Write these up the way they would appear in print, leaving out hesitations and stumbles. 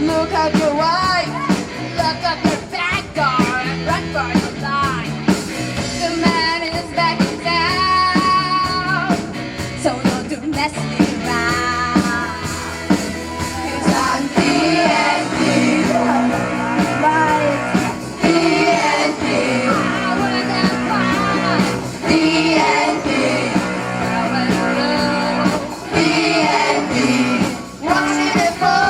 Look at your wife, look at your back door, and run for your life. The man is backing down, so don't do mess me around. He's on TNT, TNT, I wanna fight. TNT, I wanna know. TNT, watching it fall.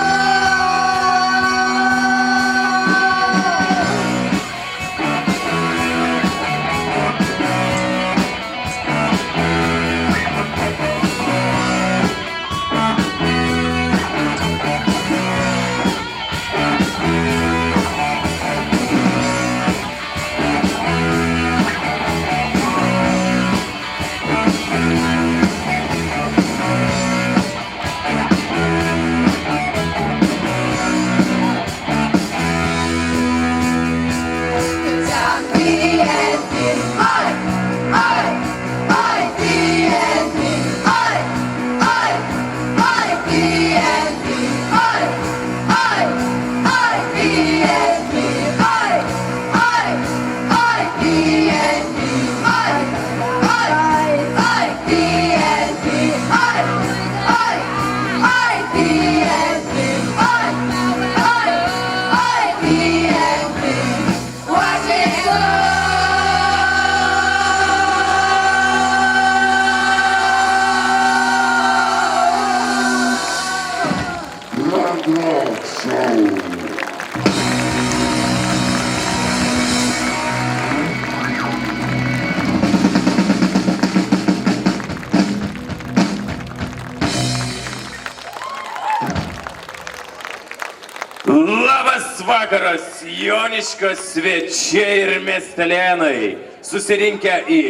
Labas vakaras, Joniškio svečiai ir miestelėnai, susirinkę į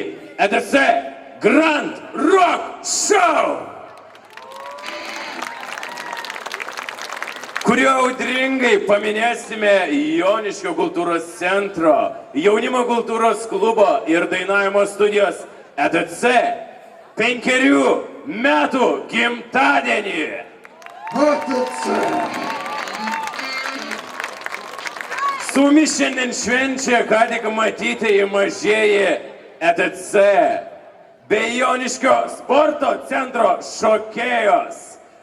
ETC Grand Rock Show, kuriuo audringai paminėsime Joniškio kultūros centro, jaunimo kultūros klubo ir dainavimo studijos ETC 5 metų gimtadienį. Su mumis šiandien švenčia ką tik matyti mažieji ETC bei Joniškio sporto centro šokėjos.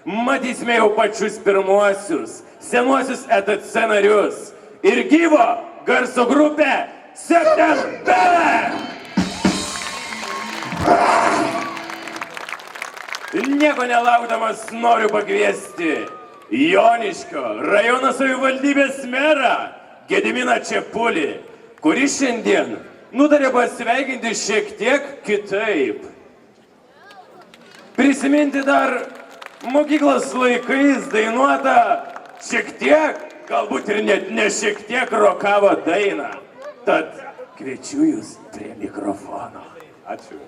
Matysime jau pačius pirmuosius, senuosius ETC narius ir gyvo garso grupę September. Nieko nelaukdamas noriu pakviesti Joniškio rajono savivaldybės merą Gediminą Čepulį, kuris šiandien nutarė pasveikinti šiek tiek kitaip. Prisiminti dar mokyklos laikais dainuotą šiek tiek, galbūt ir net ne šiek tiek rokavo dainą. Tad kviečiu jūs prie mikrofono. Ačiū.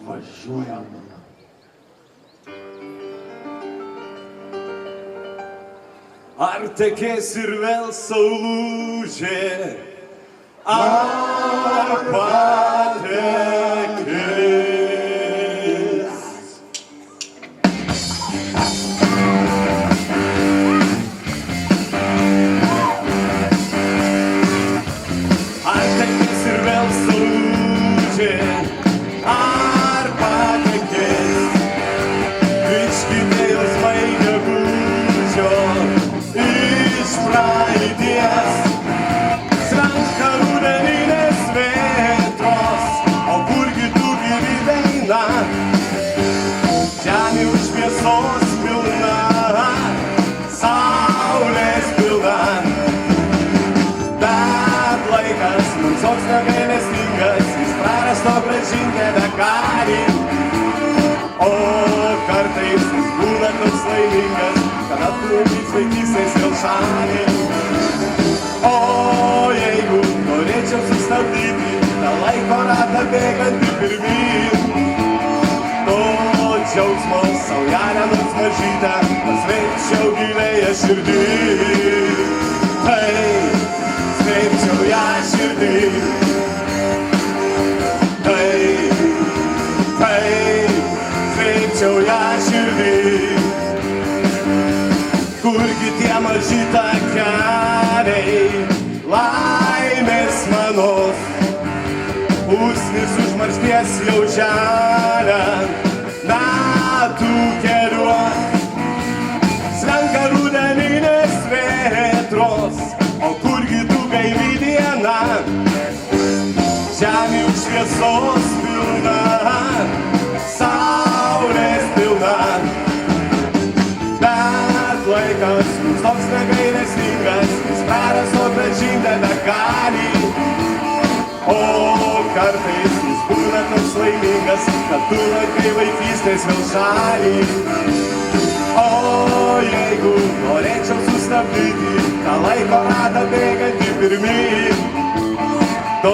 Važiuojam. Ar tekės ir vėl saulūžė, ar patekės? Ar tekės ir vėl saulūžė, ar patekės, grįžkite jausmai gegužio iš praeities. Slenka rudeninės vėtros, o kurgi tu gyvybė eina? Žemė už šviesos pilna, saulės pilna. Bet laikas mums toks negailestingas, jis prarasto grąžinti nebegali. O kartais jis būna toks laimingas, kad aplumys vaikystės vėl šalį. O jeigu norėčiau sustabdyti tą laiko ratą bėgantį pirmyn, to džiaugsmo saujelę nors mažytę pasveikčiau gilėje širdį. Sveikčiau ją širdį. Sveikčiau ją širdį. Kurgi tie maži takeliai laimės manos, usnis užmaršties jau želia metų keliuos. Slenka rudeninės vėtros, o kurgi tu gaili diena? Žemė už šviesos pilna, saulės pilna. Bet laikas mums toks negailestingas, jis prarasto grąžinti nebegali. O kartais jis būna toks laimingas, kad tu laikai vaikystės vėl šalį. O jeigu norėčiau sustabdyti tą laiko ratą bėgantį pirmyn, to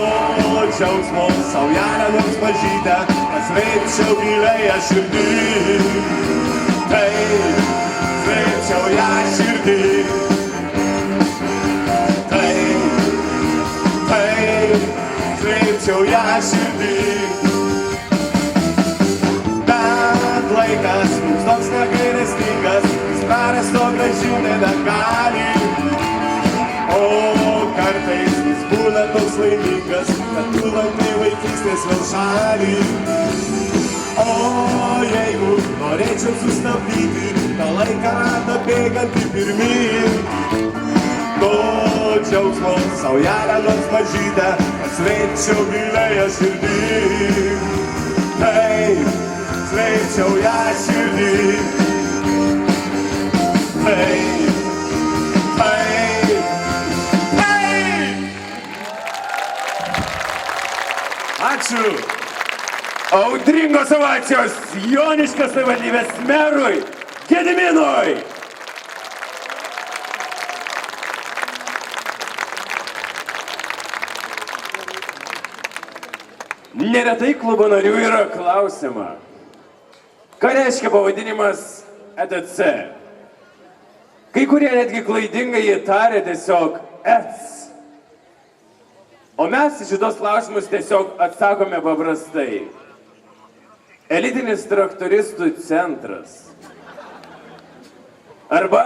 džiaugsmo saujelę nors mažytę pasveikčiau gilėje širdį. Sveikčiau ją širdį. Sveikčiau ją širdį. Bet laikas mums toks negailestingas, jis prarasto grąžinti nebegali. O kartais jis būna toks laimingas, kad tu lankai vaikystės vėl šalį. O jeigu norėčiau sustabdyti tą laiką ratą bėgantį pirmyn, to džiaugsmo saujelę nors mažytę pasveikčiau gilėje širdį. Sveikčiau ją širdį. Ačiū. Audringos ovacijos Joniškio savivaldybės merui Gediminui. Neretai klubo narių yra klausima, ką reiškia pavadinimas ETC. Kai kurie netgi klaidingai jį tarė tiesiog ETC. O mes į šitos klausimus tiesiog atsakome paprastai. Elitinis traktoristų centras. Arba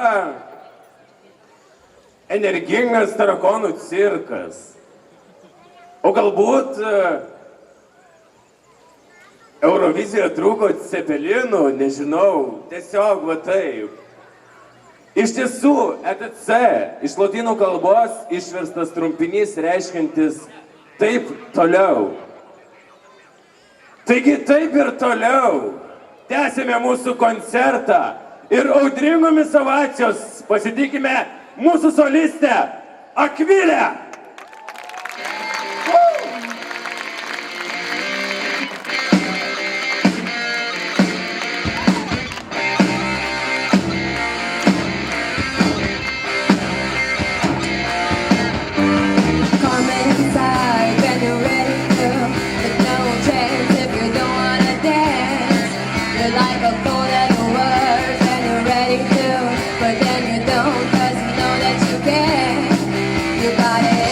energingas tarakonų cirkas. O galbūt Eurovizija trūko cepelinų, nežinau, tiesiog va taip. Iš tiesų, ETC iš lotynų kalbos išverstas trumpinys reiškiantis taip toliau. Taigi taip ir toliau tęsime mūsų koncertą ir audringomis ovacijos pasitikime mūsų solistę Akvilę. Got it.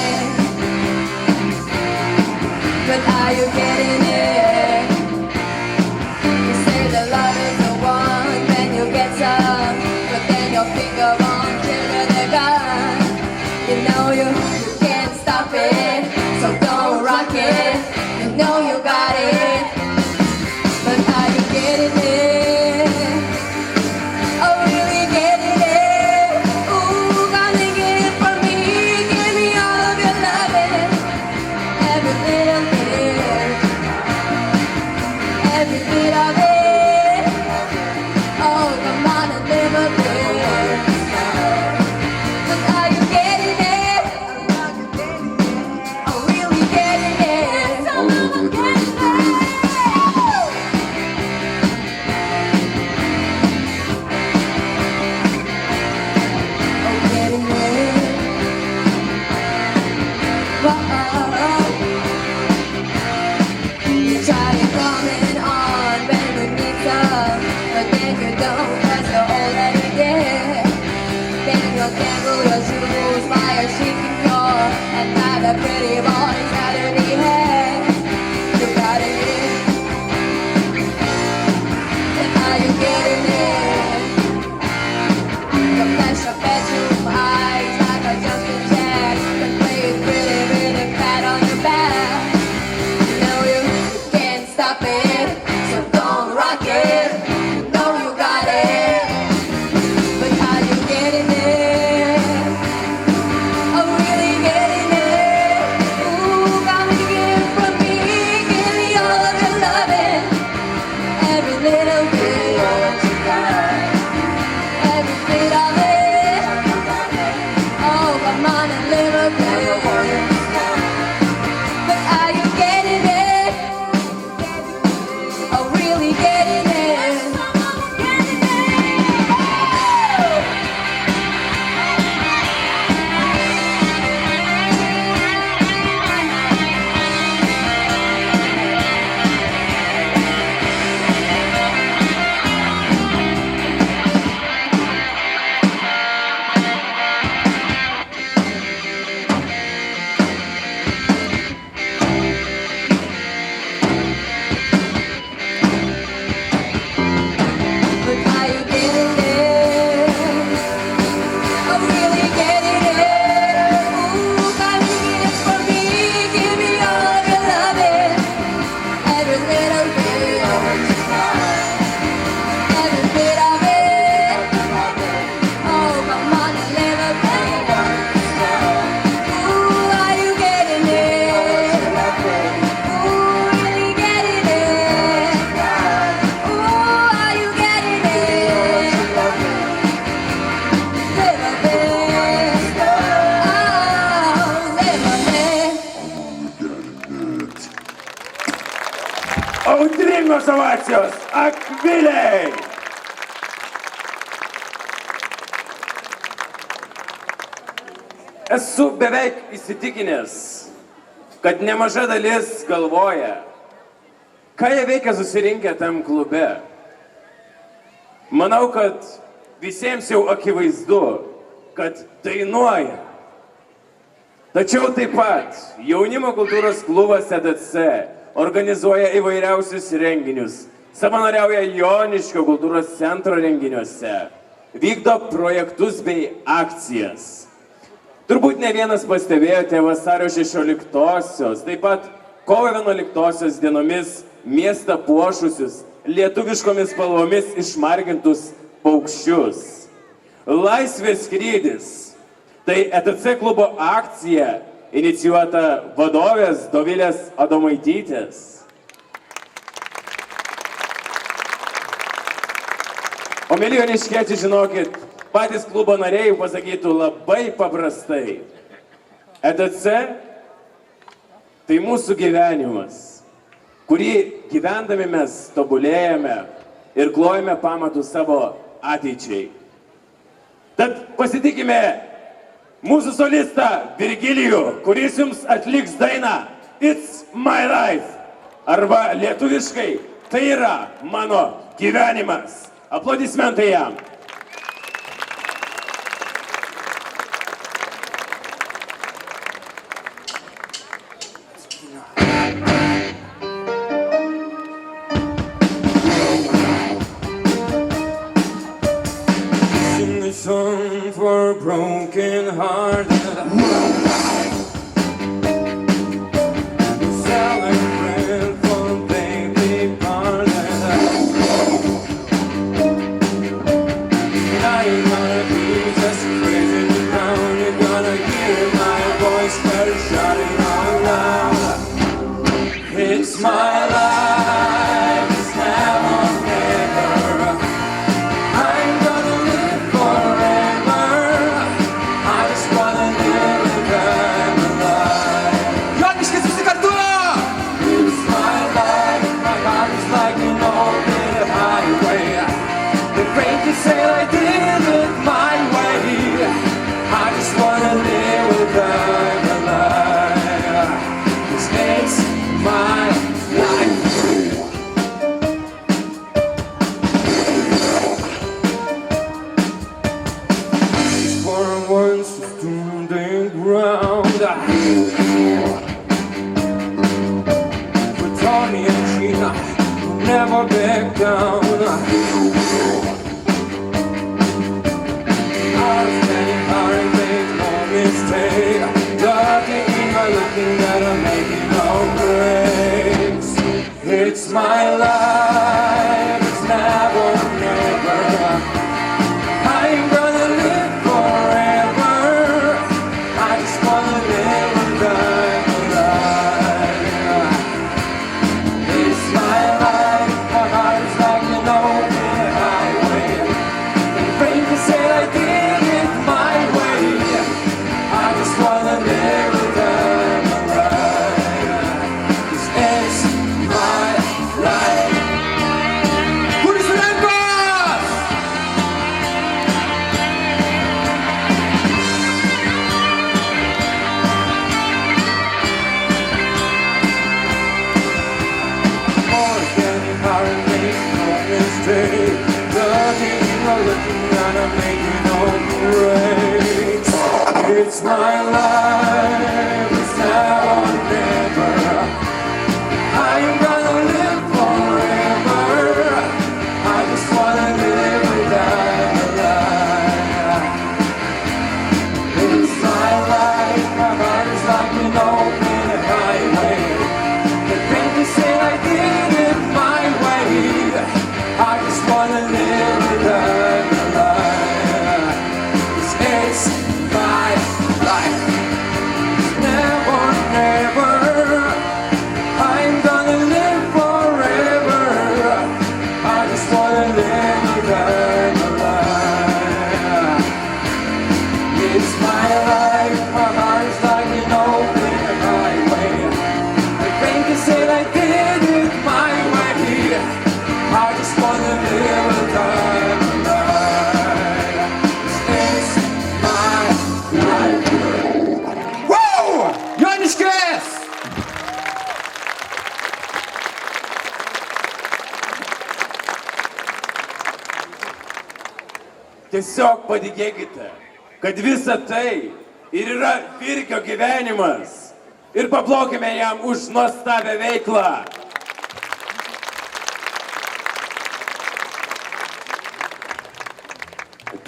live a bit. But are you getting it? I'm really getting it. I'm getting it. You try to comment on when we meet some, but then you don't 'cause you're already there. Then you'll gamble your shoes while you're shaking your and have a pretty boy Saturday hair. You got it. And are you getting it? The flash of bedroom eyes like a jumping jack. The play is really, really fat on your back. You know you can't stop it, so don't rock it. You know you got it, but are you getting it? I'm really getting it. Ooh, come and give from me, give me all of your loving, every little bit of you got. Every bit of it. Oh, come on and live a bit. But are you getting it? Oh, really getting it? But are you getting it? I'm really getting it. Ooh, come and give from me, give me all of your loving, every little bit of you got, every bit of it. Oh, come on and live a bit. Ooh, are you getting it? Ooh, really getting it? Ooh, are you getting it? Live a bit. Oh, live a bit. Audringos ovacijos Akvilei! Esu beveik įsitikinęs, kad nemaža dalis galvoja, ką jie veikia susirinkę tam klube. Manau, kad visiems jau akivaizdu, kad dainuoja. Tačiau taip pat jaunimo kultūros klubas EDC organizuoja įvairiausius renginius, savanoriauja Joniškio kultūros centro renginiuose, vykdo projektus bei akcijas. Turbūt ne vienas pastebėjote vasario 16-osios, taip pat kovo 11-osios dienomis miestą puošusius lietuviškomis spalvomis išmargintus paukščius. Laisvės skrydis – tai ETC klubo akcija, inicijuota vadovės Dovilės Adomaitytės. O mėly joniškiečiai, žinokit, patys klubo nariai pasakytų labai paprastai. ETC – tai mūsų gyvenimas, kurį gyvendami mes tobulėjame ir klojame pamatus savo ateičiai. Tad pasitikime mūsų solistą Virgilijų, kuris jums atliks dainą It's My Life, arba lietuviškai Tai yra mano gyvenimas. Aplodismentai jam. Sing a song for broken hearted. Celebrate for baby parted. Now you're gonna be just crazy town. You're gonna hear my voice better shouting out loud. It's my life, it's now or never. I'm gonna With Tony and Gina, who never back down. I was standing hard and made no mistake. Looking in my looking that I'm making no breaks. It's my life, it's never, never. I'm gonna live forever. I just wanna live and die alive. It's my life, my heart is like an open highway. And rain can say I did it my way. I just wanna live and die alive. 'Cause it's my life. Put it in cross! Always getting hard and making no mistake. Looking and I'm making no breaks. It's my life, it's now or never. I am gonna live forever. I just wanna live and die alive. It's my life, my heart is like an open highway. The thing to say I did it my way. I just wanna live and die alive. 'Cause it's my life. It's never, never. I'm gonna live forever. I just wanna live and die alive. It's my life, my heart is like an open highway. The rain can say I did it my way. I just wanna live and die alive. It's my life. Woo! Johnnyskes! Tiesiog patikėkite, kad visa tai ir yra Virkio gyvenimas. Ir paplokime jam už nuostabią veiklą.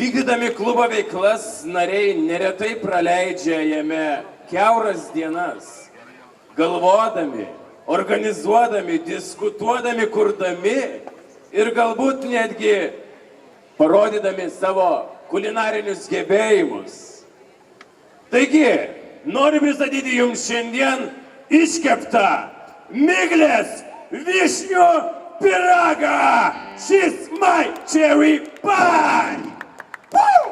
Vykdydami klubo veiklas, nariai neretai praleidžia jame kiauras dienas, galvodami, organizuodami, diskutuodami, kurdami ir galbūt netgi parodydami savo kulinarinius gebėjimus. Taigi, noriu pristatyti jums šiandien iškeptą Miglės vyšnių pyragą. She's my cherry pie! Woo!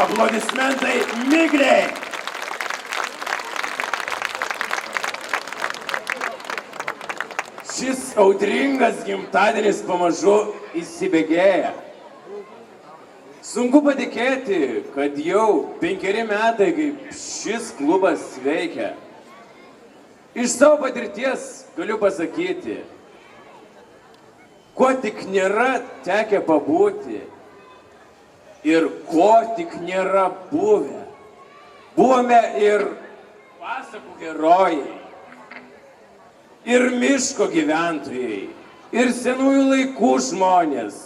Aplodismentai Migliai. Šis audringas gimtadienis pamažu įsibėgėja. Sunku patikėti, kad jau 5 metai, kaip šis klubas veikia. Iš savo patirties galiu pasakyti, ko tik nėra tekę pabūti ir ko tik nėra buvę. Buvome ir pasakų herojai, ir miško gyventojai, ir senųjų laikų žmonės,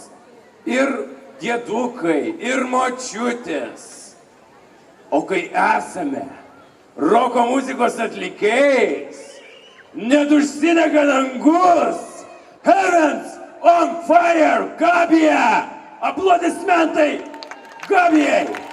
ir diedukai, ir močiutės. O kai esame roko muzikos atlikėjais, net užsidega dangus. Heavens on fire, Gabija! Aplodismentai Gabijai!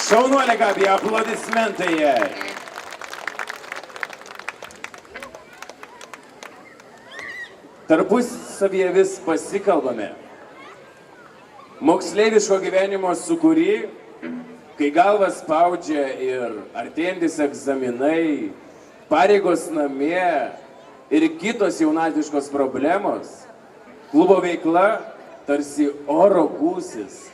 Šaunuolė Gabija, aplodismentai jai. Tarpusavyje vis pasikalbame. Moksleiviško gyvenimo sukūry, kai galvas spaudžia ir artėjantis egzaminai, pareigos namie ir kitos jaunatviškos problemos, klubo veikla tarsi oro gūsis,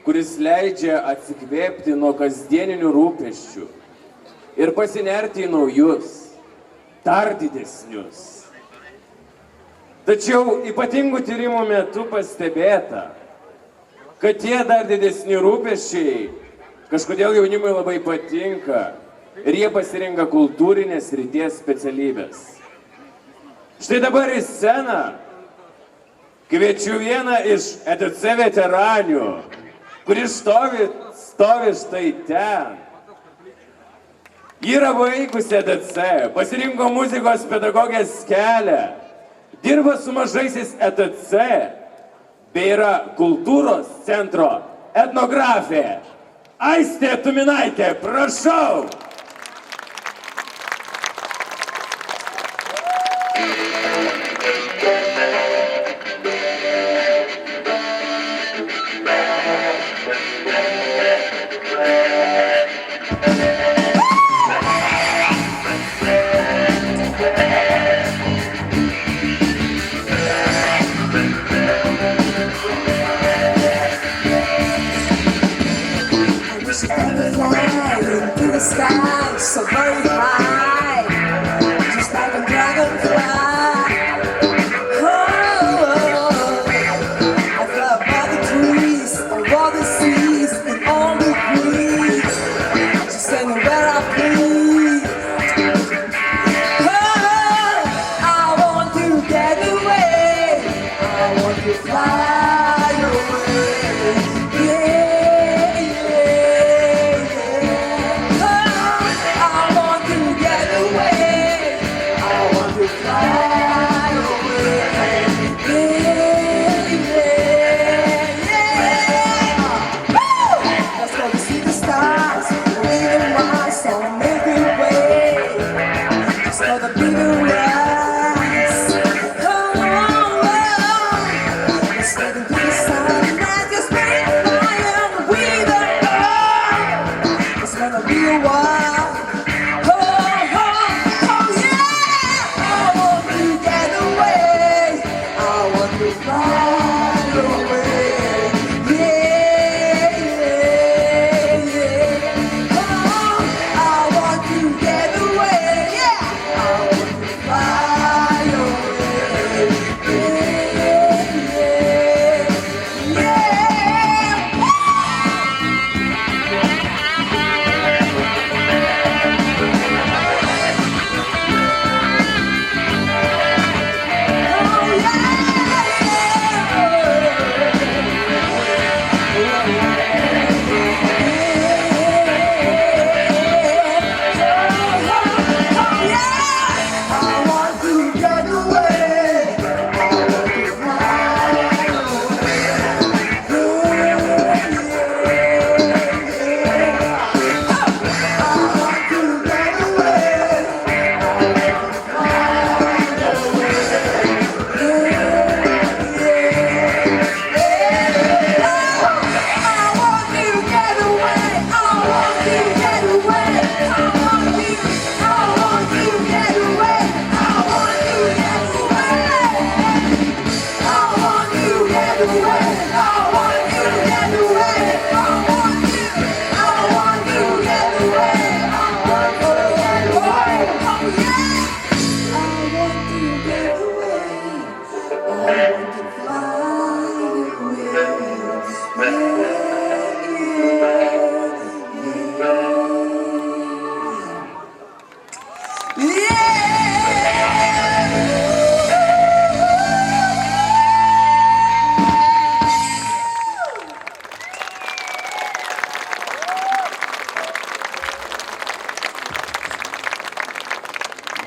kuris leidžia atsikvėpti nuo kasdieninių rūpesčių ir pasinerti į naujus, dar didesnius. Tačiau ypatingų tyrimų metu pastebėta, kad tie dar didesni rūpesčiai kažkodėl jaunimui labai patinka ir jie pasirenka kultūrinės srities specialybės. Štai dabar į sceną kviečiu vieną iš ETC veteranių, kuris stovi štai ten. Ji yra baigusi ETC, pasirinko muzikos pedagogės kelią, dirba su mažaisiais ETC, bei yra kultūros centro etnografė. Aistė Tuminaitė, prašau! Sky so very high, just like a dragonfly. Oh, I fly above the trees, above the seas, and all the breeze, just anywhere I please. Oh, I want to get away, I want to fly away.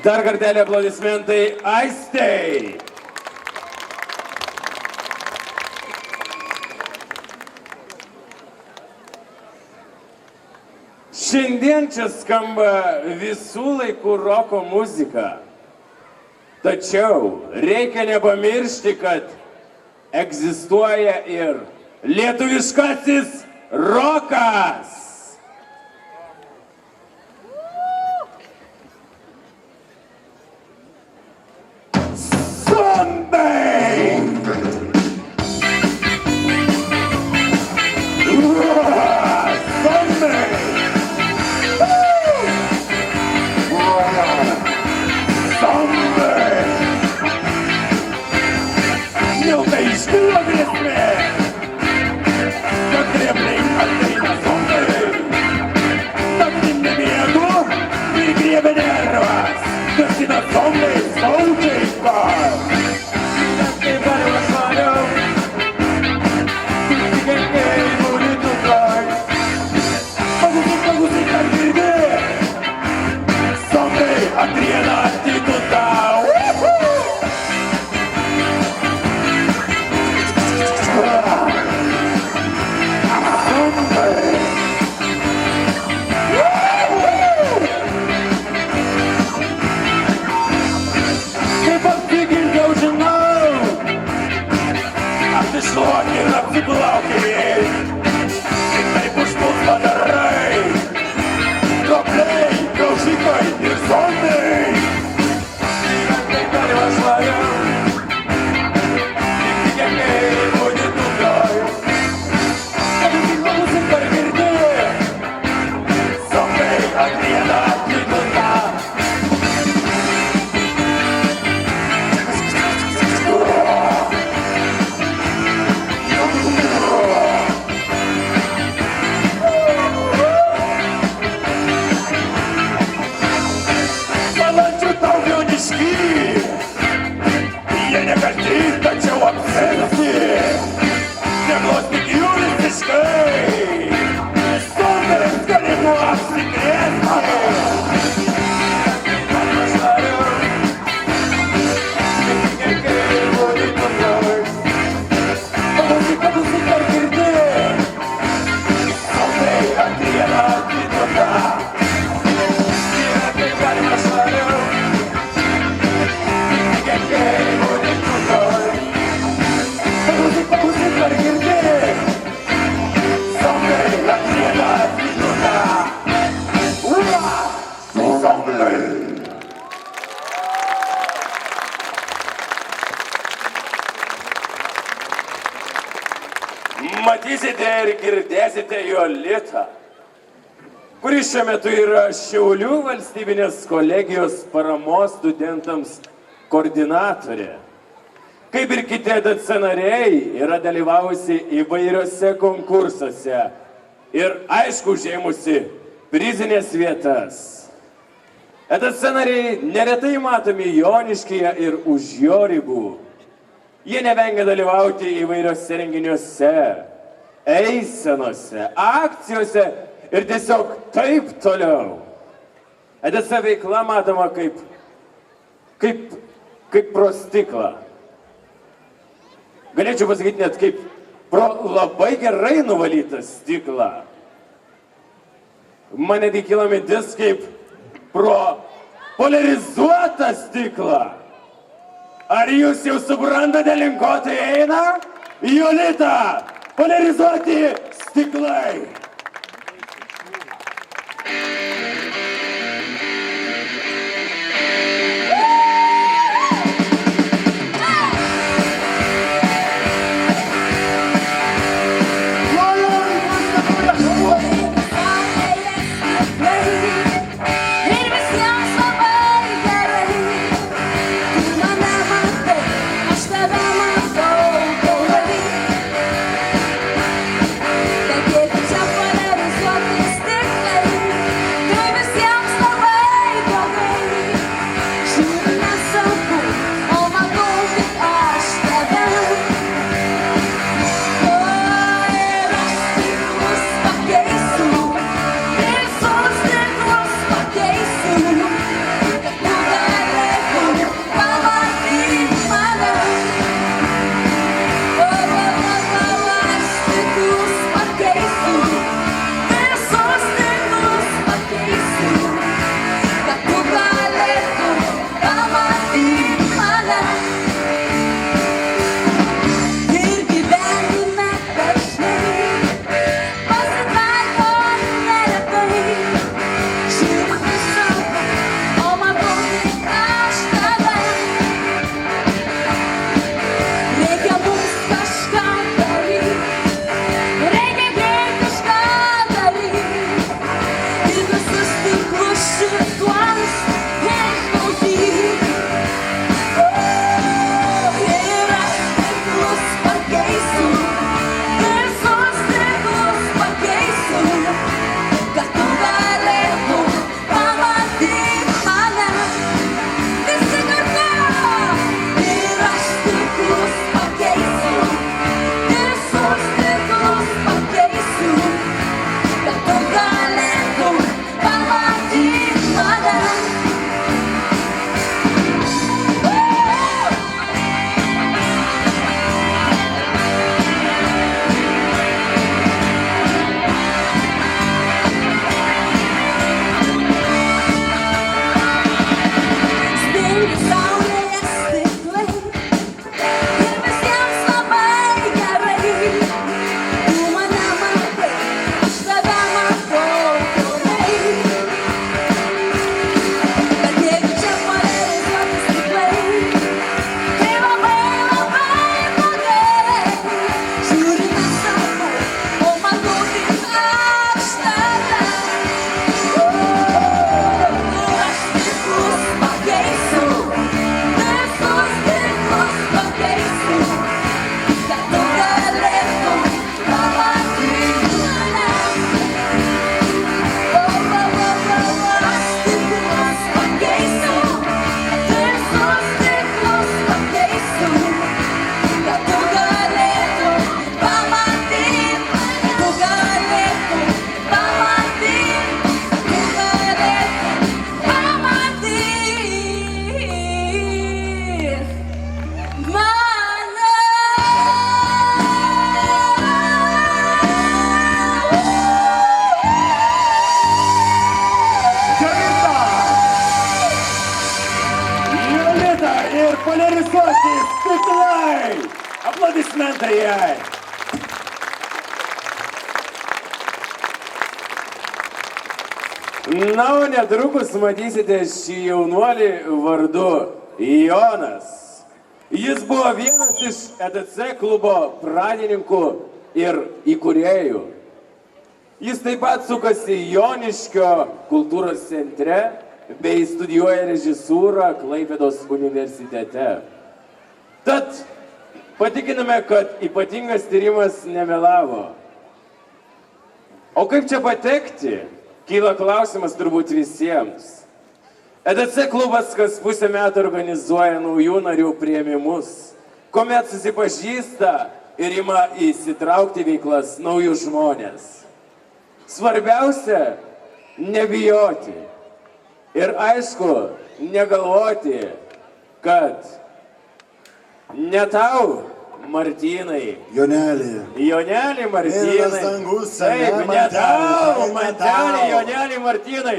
Dar kartelį aplodismentai Aistei. Šiandien čia skamba visų laikų roko muzika. Tačiau reikia nepamiršti, kad egzistuoja ir lietuviškasis rokas. Miltai iškilo grėsmė, kad drėbliai ateina zombie. girdėsite Jolitą, kuri šiuo metu yra Šiaulių valstybinės kolegijos paramos studentams koordinatorė. Kaip ir kiti EDC nariai, yra dalyvavusi įvairiose konkursuose ir, aišku, užėmusi prizinės vietas. EDC nariai neretai matomi Joniškyje ir už jo ribų. Jie nevengia dalyvauti įvairiose renginiuose, eisenose, akcijose ir tiesiog taip toliau. EDC veikla matoma kaip pro stiklą. Galėčiau pasakyti net kaip pro labai gerai nuvalytą stiklą. Man netgi kilo mintis kaip pro polarizuotą stiklą. Ar jūs jau suprantate, link ko tai eina? Jolita, polarizuoti stiklai. Polarizuoti stiklai! Aplodismentai jai! Na, o netrukus matysite šį jaunuolį vardu Jonas. Jis buvo vienas iš EDC klubo pradininkų ir įkūrėjų. Jis taip pat sukasi Joniškio kultūros centre bei studijuoja režisūrą Klaipėdos universitete. Tad patikiname, kad ypatingas tyrimas nemelavo. O kaip čia patekti? Kyla klausimas turbūt visiems. EDC klubas kas pusę metų organizuoja naujų narių priėmimus, kuomet susipažįsta ir ima įsitraukti veiklas naujus žmonės. Svarbiausia – nebijoti. Ir aišku, negalvoti, kad ne tau, Martynai. Jonelį Martynai. Mėlynas dangus, Taip, ne ne tau, Martelė, ne Martelė, tau. Jonelį Martynai.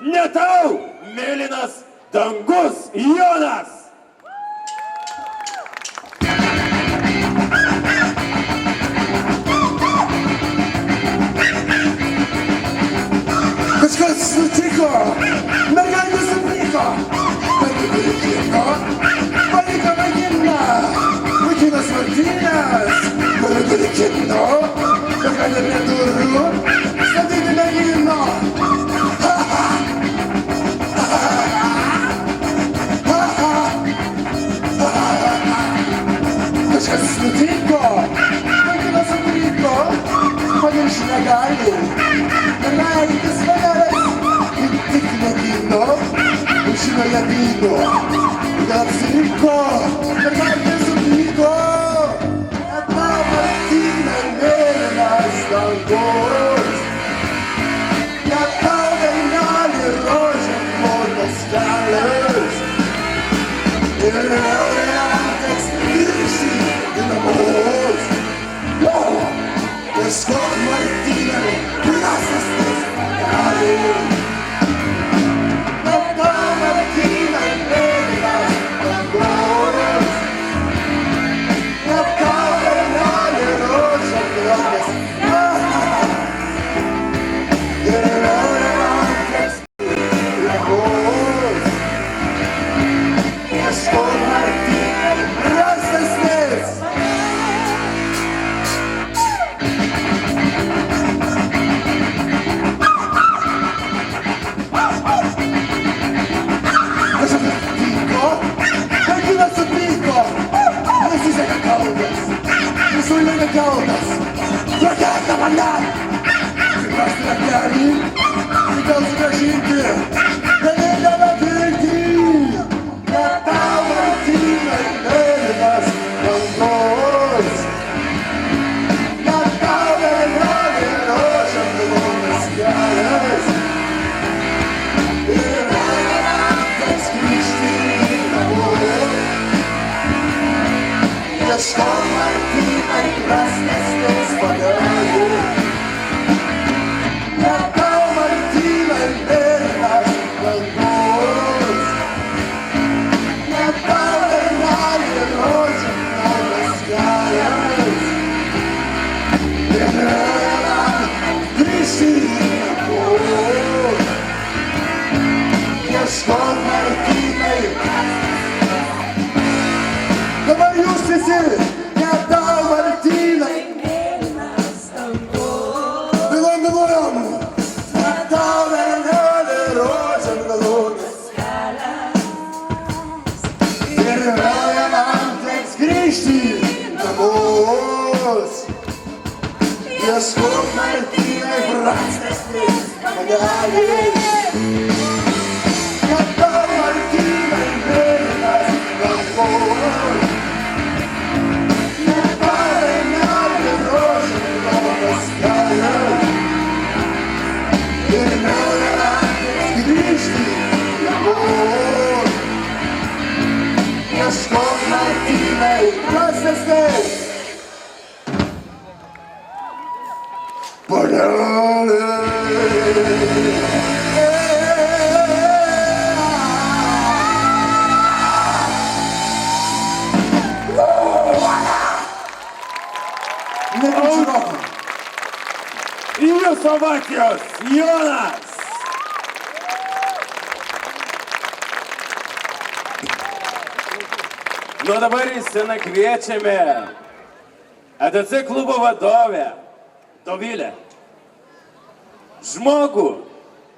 Ne tau, mėlynas dangus, Jonas. Kažkas nutiko, mergaitė supyko, paliko, paliko vaikiną, vaikinas Martynas, paliko kino, mergaitė prie durų, statyti mergino. Kažkas nutiko, vaikinas supyko, pamiršti negali. Mergaitės vageras ir tik mėgino, užinoje vyno. Gal apsirinko, mergaitės supyko, net tau Martynai mėlynas dangus. Net tau dainelį rožėm mordas kelias. Ir jam teks grįžti į namus. Ieškok Martynai, prastas tas gali. Net tau Martynai mėlynas dangus. Net tau dainelį rožėm mordas kelias. Ir jam teks grįžti į namus. Ieškok Martynai, prastas tas. Merginas supyko, nesiseka kalbas, nesulieka kalbas, prakerta mane. Suprasti rakelį, tai gal sugrąžinti, vienintelę viltį. Net tau Martynai mėlynas dangus. Net tau dainelį rožėm mėlynas kelias. Ir jam teks grįžti į namus. Ieškok Martynai, prastesnės pagalbų. Net tau Martynai mėlynas dangus. Net tau dainelį rožėm mėlynas kelias. Ir jam grįžti į namus. Ieškok Martynai. Dabar jūs visi, net tau Martynai. Milom, net tau dainelį rožėm mėlynas. Ir jam teks grįžti į namus. Ieškok Martynai, prastesnės pagalbos. Net tau Martynai mėlynas dangus. Net tau dainelį rožėm mėlynas kelias. Ir jam teks grįžti į namus. Ieškok Martynai, prastesnės Jūsų ovacijos, Jonas. Nu dabar į sceną kviečiame EDC klubo vadovę Dovilę. žmogų,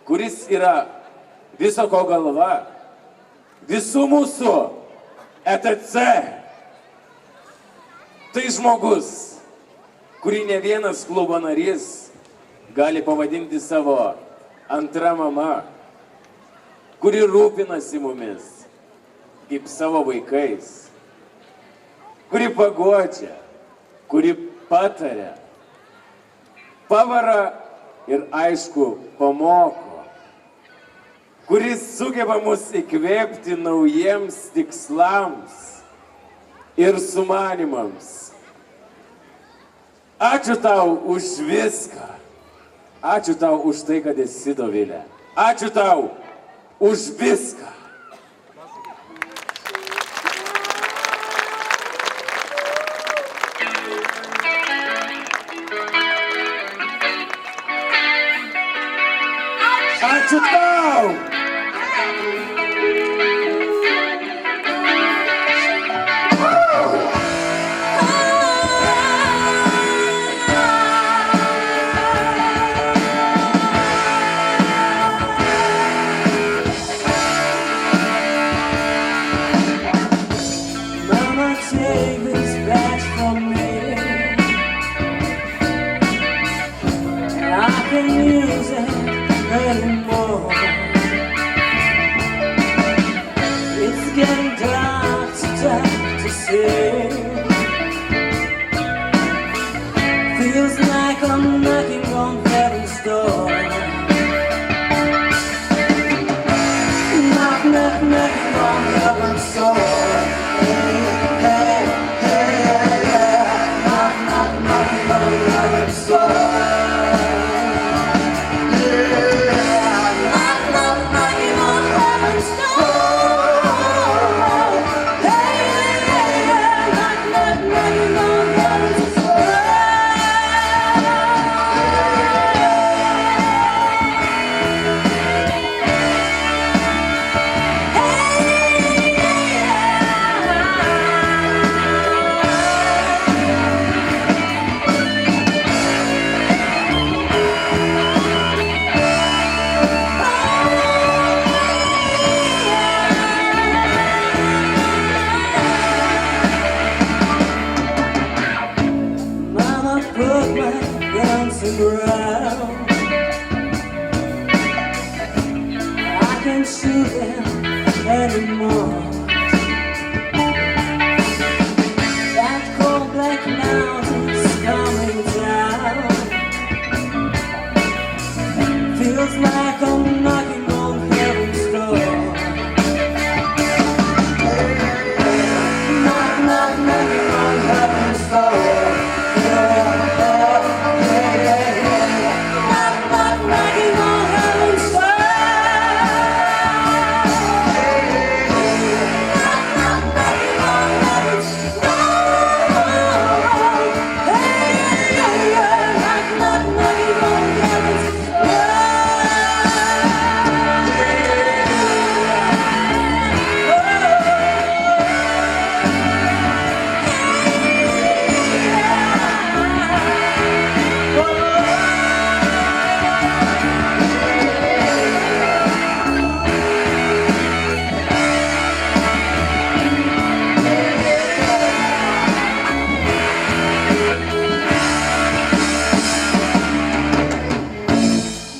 kuris yra viso ko galva, visų mūsų ETC. Tai žmogus, kurį ne vienas klubo narys gali pavadinti savo antra mama, kuri rūpinasi mumis kaip savo vaikais, kuri paguodžia, kuri pataria, pavara ir aišku pamoko, kuris sugeba mus įkvėpti naujiems tikslams ir sumanimams. Ačiū tau už viską. Ačiū tau už tai, kad esi, Dovilė. Ačiū tau už viską. Ačiū tau. Mama, take this badge from me. I can use it anymore. It's getting dark, too dark to see. Feels like I'm knocking on heaven's door. Knock, knock, knocking on heaven's door. Hey, hey, hey, hey, hey. Knock, knock, knocking on heaven's door. Knock, knock, knocking on heaven's door. Hey, hey, hey, knock, knock, knocking on heaven's door. Mama, put my guns in the ground. I can't shoot them anymore. That cold black mountain's coming down. Feels like I'm knocking on heaven's door. Knock, knock, knocking on heaven's door. Knock, knock, knocking on heaven's door. Knock, knock, knocking on heaven's door. Hey, knock, knock, knocking on heaven's door.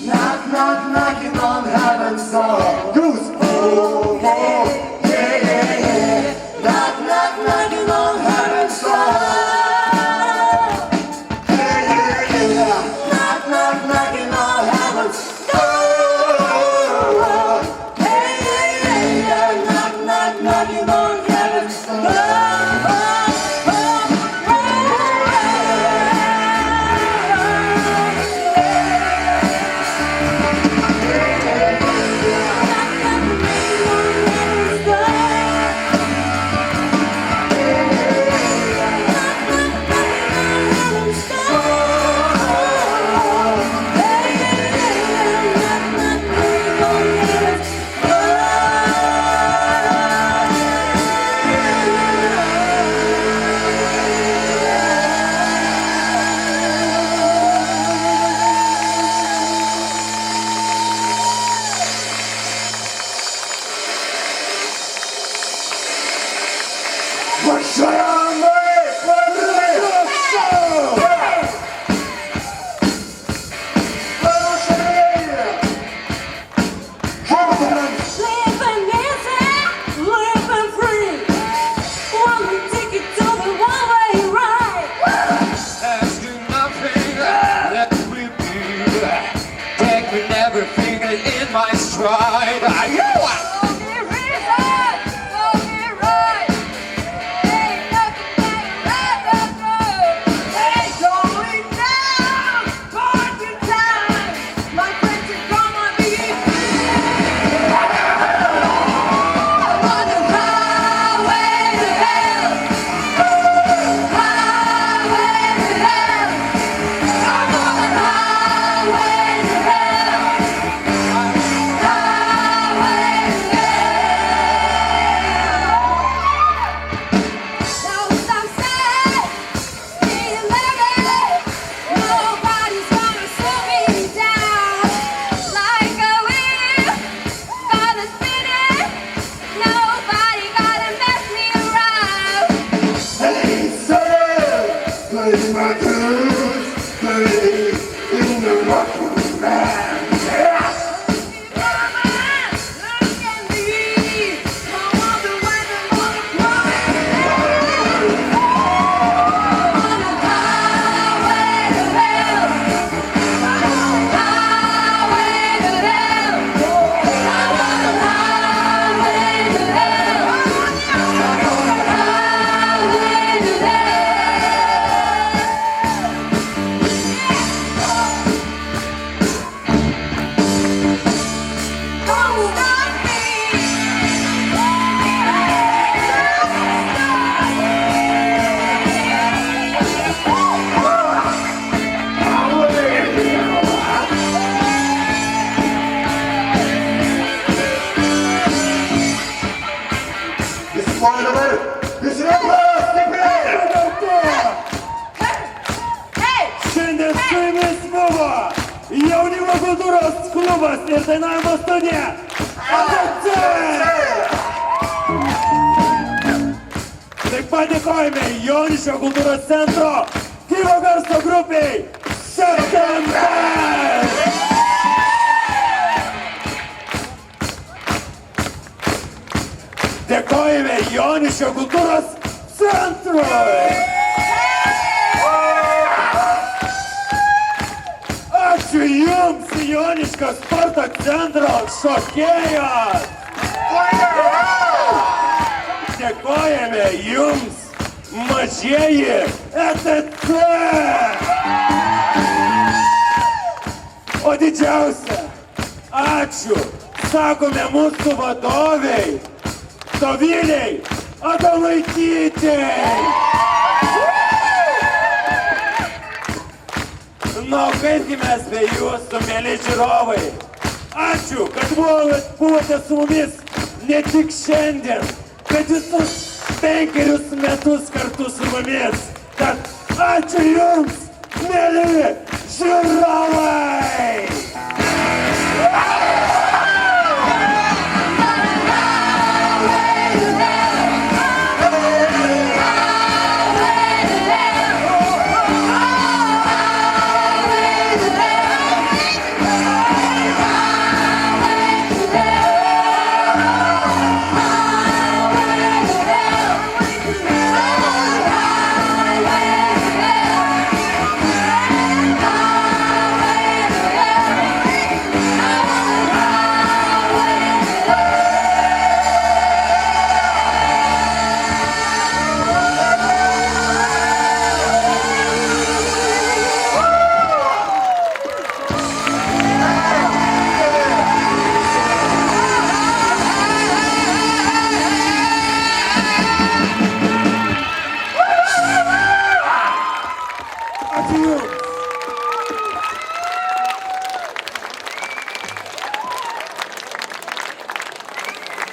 Knock, knock, knocking on heaven's door. Goose. Oh, oh, yeah, yeah, yeah. Knock, knock, knocking on heaven's door. Yeah, yeah, yeah. Knock, knock, knocking on heaven's door. Hey, yeah, yeah. Knock, knock, knocking on heaven's door. right. Don't get right, don't get right. Ain't nothing but a rock road. Hey, going down, going to town. My friends are gonna be on the highway to hell. Highway to hell. I'm on the highway to hell. Highway to hell. Now stop saying, being living. Nobody's gonna slow me down. Like a wheel, gonna spin it. Nobody gonna mess me around. Hey, sir, play my tunes, play in the rock band. Yeah. Mama, look at me. No wonder when the mother cries. On the highway to hell. Highway to hell. I'm on the highway to hell. Highway to hell. Don't stop This is one of this is a Hey! Šiandien su jumis buvo jaunimo kultūros klubas ir dainavimo studija ATC. Taip pat dėkojame Joniškio kultūros centro gyvo garso grupiai September. Dėkojame Joniškio kultūros centrui. Ačiū Jums, Joniškio sporto centro šokėjos. Dėkojame Jums, mažieji ETC. O didžiausia, ačiū sakome mūsų vadoviai, Dovilei Adomaitytei. Na, kaipgi mes be jūsų, mėly žiūrovai. Ačiū, kad buvote su mumis ne tik šiandien, kad visus 5 metus kartu su mumis. Tad ačiū Jums, mėly žiūrovai.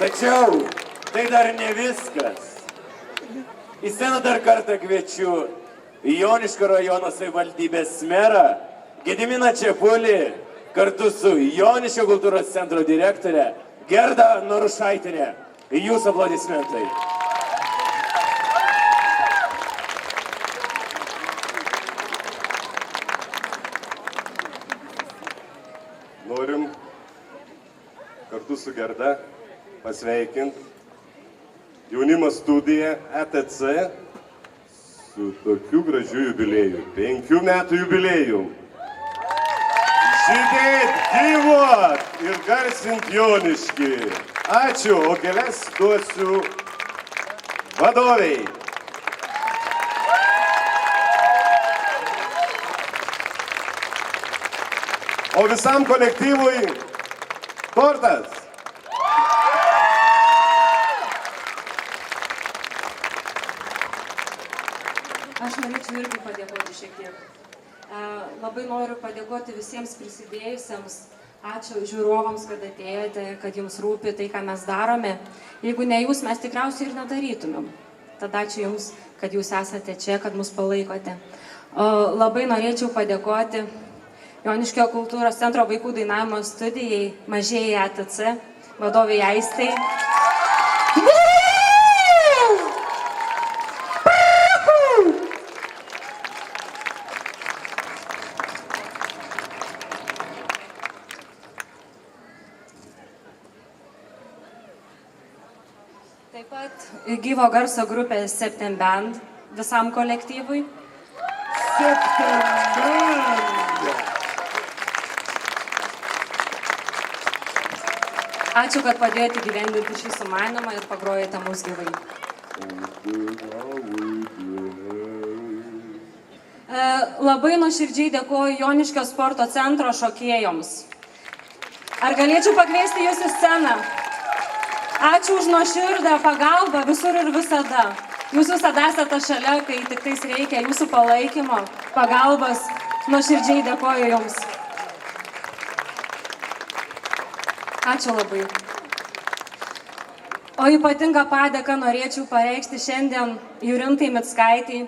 Tačiau tai dar ne viskas. Į sceną dar kartą kviečiu Joniškio rajono savivaldybės merą Gediminą Čepulį kartu su Joniškio kultūros centro direktorė Gerda Norušaitienė. Jūsų aplodismentai. Norim kartu su Gerda pasveikinti jaunimo studiją ETC su tokiu gražiu jubilėju. 5 metų jubilėjum. Žydėt, gyvuot ir garsint Joniškį. Ačiū, o gėles duosiu vadoviai. O visam kolektyvui tortas. Aš norėčiau irgi padėkoti šiek tiek. Labai noriu padėkoti visiems prisidėjusiems. Ačiū žiūrovams, kad atėjote, kad jums rūpi tai, ką mes darome. Jeigu ne jūs, mes tikriausiai ir nedarytumėm. Tada ačiū jums, kad jūs esate čia, kad mus palaikote. Labai norėčiau padėkoti Joniškio kultūros centro vaikų dainavimo studijai, mažieji ATC, vadovai Aistai. Taip pat gyvo garso grupė Septem Band visam kolektyvui. Ačiū, kad padėjote įgyvendinti šį sumanymą ir pagrojate mus gyvai. Labai nuoširdžiai dėkoju Joniškio sporto centro šokėjoms. Ar galėčiau pakviesti jūs į sceną? Ačiū už nuoširdę pagalbą visur ir visada. Jūs visada esate šalia, kai tik tais reikia jūsų palaikymo, pagalbos. Nuoširdžiai dėkoju jums. Ačiū labai. O ypatingą padėką norėčiau pareikšti šiandien Jurintai Mickaitei,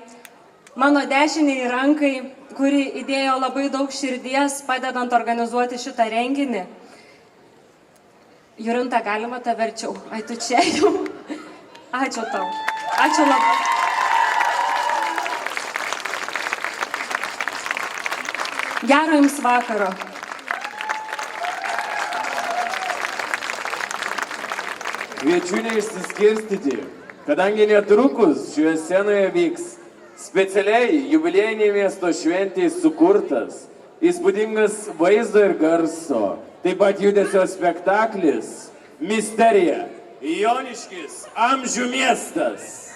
mano dešiniai rankai, kuri įdėjo labai daug širdies, padedant organizuoti šitą renginį. Jurinta, galima tave verčiau? Ai, tu čia jau. Ačiū tau. Ačiū labai. Gero jums vakaro. Kviečiu neišsiskirstyti, kadangi netrukus šioje scenoje vyks specialiai jubiliejiniai miesto šventėje sukurtas įspūdingas vaizdo ir garso, taip pat judesio spektaklis Misterija Joniškis amžių miestas.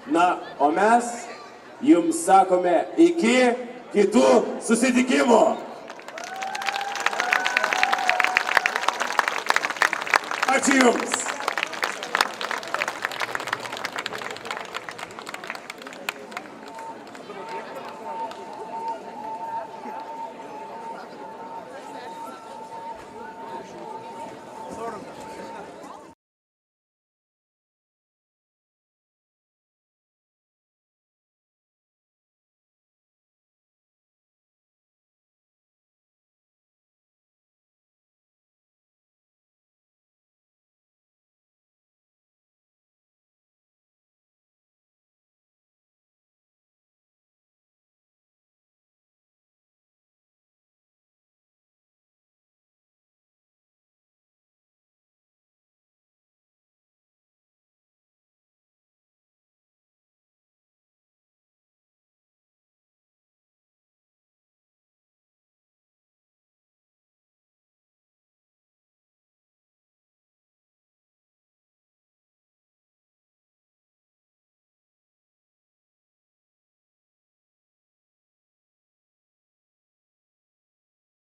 Na, o mes jums sakome iki kitų susitikimų. Ačiū jums.